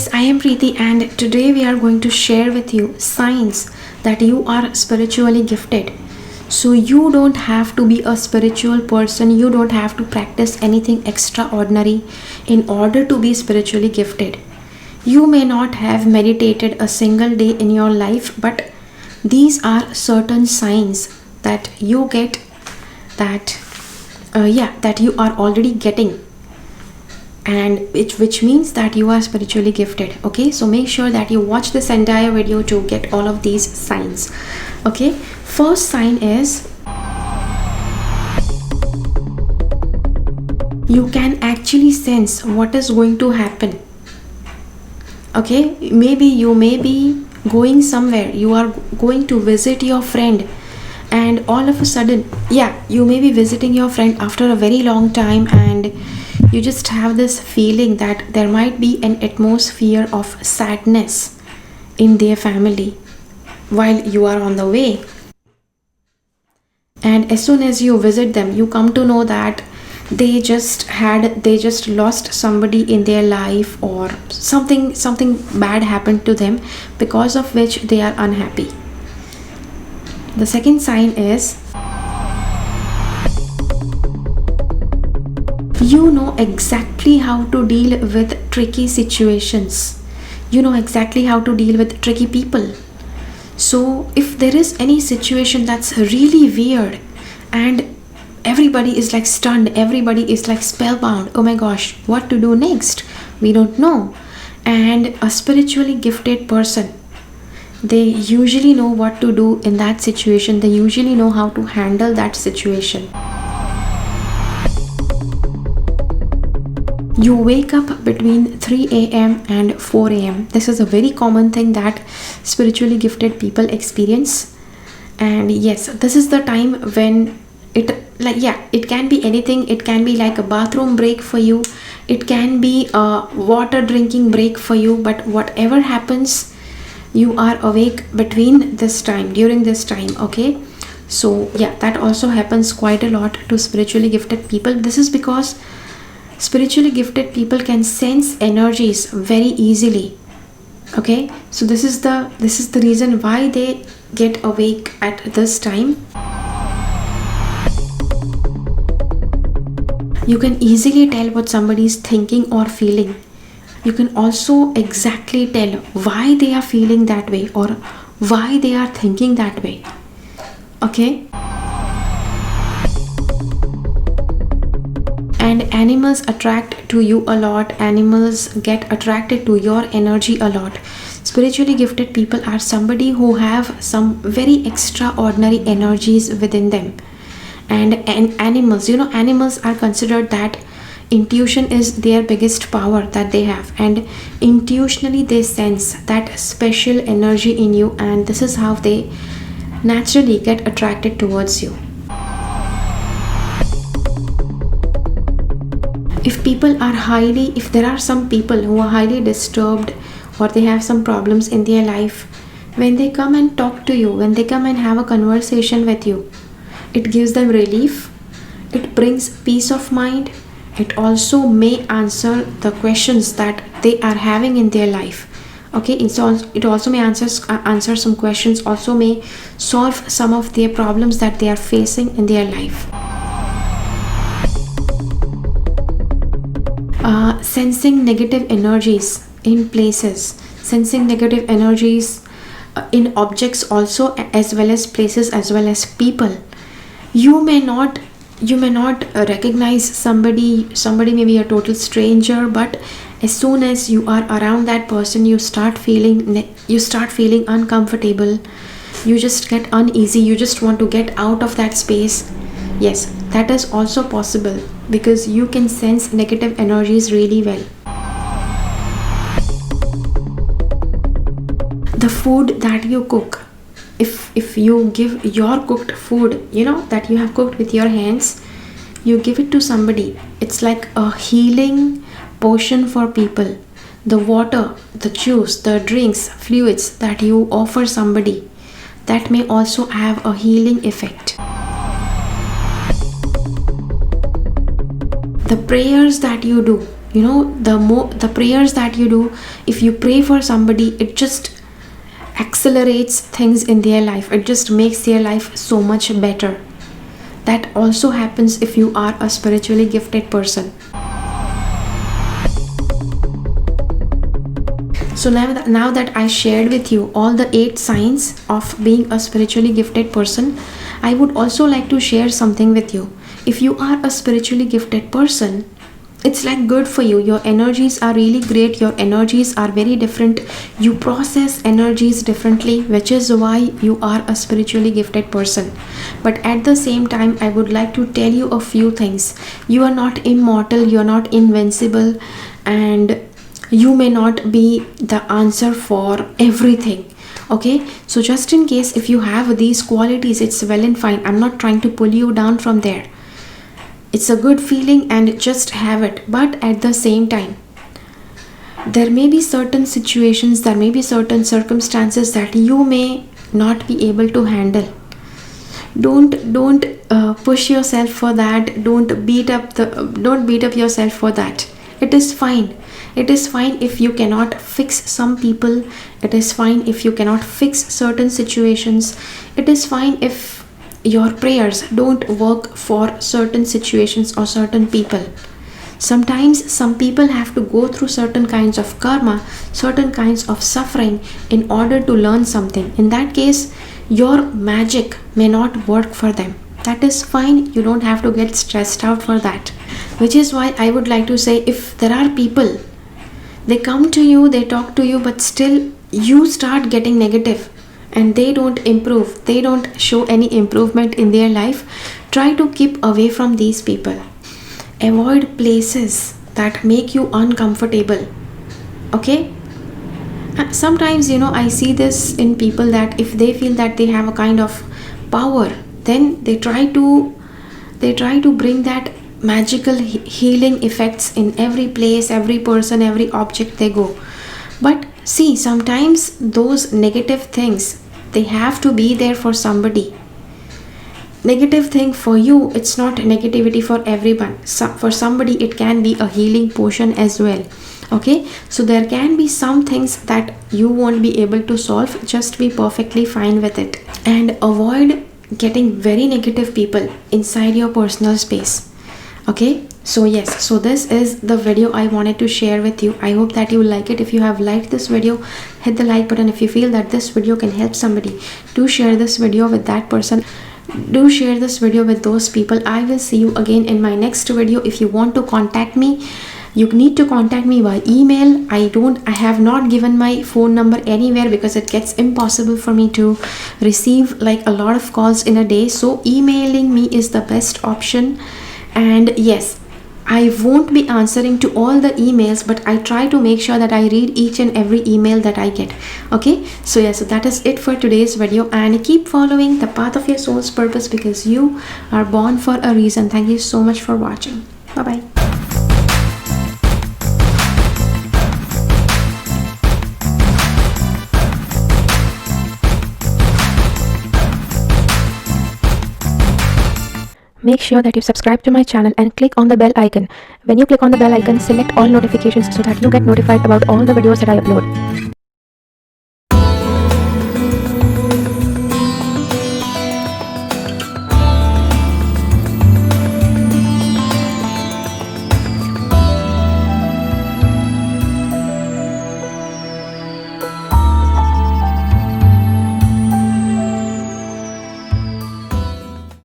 guys, I am Preeti and today we are going to share with you signs that you are spiritually gifted. So you don't have to be a spiritual person, you don't have to practice anything extraordinary in order to be spiritually gifted. You may not have meditated a single day in your life, but these are certain signs that you get that that you are already getting, and which means that you are spiritually gifted. Okay, so make sure that you watch this entire video to get all of these signs. Okay, first sign is you can actually sense what is going to happen. Okay, maybe you may be going somewhere, you are going to visit your friend, and all of a sudden, you may be visiting your friend after a very long time, and you just have this feeling that there might be an atmosphere of sadness in their family while you are on the way. And as soon as you visit them, you come to know that they just lost somebody in their life, or something bad happened to them, because of which they are unhappy. The second sign is you know exactly how to deal with tricky situations. You know exactly how to deal with tricky people. So if there is any situation that's really weird and everybody is like stunned, everybody is like spellbound, oh my gosh, what to do next? We don't know. And a spiritually gifted person, they usually know what to do in that situation. They usually know how to handle that situation. You wake up between 3 a.m. and 4 a.m. This is a very common thing that spiritually gifted people experience. And yes, this is the time when it can be anything. It can be like a bathroom break for you, it can be a water drinking break for you, but whatever happens, you are awake during this time. Okay, so that also happens quite a lot to spiritually gifted people. This is because spiritually gifted people can sense energies very easily. Okay, so this is the reason why they get awake at this time. You can easily tell what somebody is thinking or feeling. You can also exactly tell why they are feeling that way or why they are thinking that way. Okay, and animals attract to you a lot. Animals get attracted to your energy a lot. Spiritually gifted people are somebody who have some very extraordinary energies within them. And animals, animals are considered that intuition is their biggest power that they have, and intuitionally they sense that special energy in you, and this is how they naturally get attracted towards you. If there are some people who are highly disturbed, or they have some problems in their life, when they come and talk to you, when they come and have a conversation with you, it gives them relief, it brings peace of mind. It also may answer the questions that they are having in their life. Okay, it also may answer some questions, also may solve some of their problems that they are facing in their life. Sensing negative energies in places, sensing negative energies in objects also, as well as places, as well as people. You may not recognize somebody may be a total stranger, but as soon as you are around that person, you start feeling uncomfortable, you just get uneasy, you just want to get out of that space. Yes, that is also possible because you can sense negative energies really well. The food that you cook, if you give your cooked food, that you have cooked with your hands, you give it to somebody, it's like a healing potion for people. The water, the juice, the drinks, fluids that you offer somebody, that may also have a healing effect. The prayers that you do, You know, the prayers that you do, if you pray for somebody, it just accelerates things in their life. It just makes their life so much better. That also happens if you are a spiritually gifted person. So now that I shared with you all the 8 signs of being a spiritually gifted person, I would also like to share something with you. If you are a spiritually gifted person, it's like good for you. Your energies are really great. Your energies are very different. You process energies differently, which is why you are a spiritually gifted person. But at the same time, I would like to tell you a few things. You are not immortal, you are not invincible, and you may not be the answer for everything. Okay, so just in case if you have these qualities, it's well and fine. I'm not trying to pull you down from there. It's a good feeling and just have it. But at the same time, there may be certain situations, there may be certain circumstances that you may not be able to handle. Don't push yourself for that. Don't beat up yourself for that. It is fine. It is fine if you cannot fix some people. It is fine if you cannot fix certain situations. It is fine if your prayers don't work for certain situations or certain people. Sometimes some people have to go through certain kinds of karma, certain kinds of suffering in order to learn something. In that case, your magic may not work for them. That is fine. You don't have to get stressed out for that. Which is why I would like to say, if there are people, they come to you, they talk to you, but still you start getting negative and they don't improve, they don't show any improvement in their life, try to keep away from these people. Avoid places that make you uncomfortable. Okay? Sometimes, I see this in people, that if they feel that they have a kind of power, then they try to bring that magical healing effects in every place, every person, every object they go. But see, sometimes those negative things, they have to be there for somebody. Negative thing for you, it's not negativity for everyone. For somebody it can be a healing potion as well. Okay, so there can be some things that you won't be able to solve. Just be perfectly fine with it, and avoid getting very negative people inside your personal space. Okay, so yes, so this is the video I wanted to share with you. I hope that you like it. If you have liked this video, hit the like button. If you feel that this video can help somebody, do share this video with that person. Do share this video with those people. I will see you again in my next video. If you want to contact me, you need to contact me by email. I have not given my phone number anywhere because it gets impossible for me to receive like a lot of calls in a day. So emailing me is the best option. And yes, I won't be answering to all the emails, but I try to make sure that I read each and every email that I get. Okay, so yeah, so that is it for today's video, and keep following the path of your soul's purpose, because you are born for a reason. Thank you so much for watching. Bye bye. Make sure that you subscribe to my channel and click on the bell icon. When you click on the bell icon, select all notifications so that you get notified about all the videos that I upload.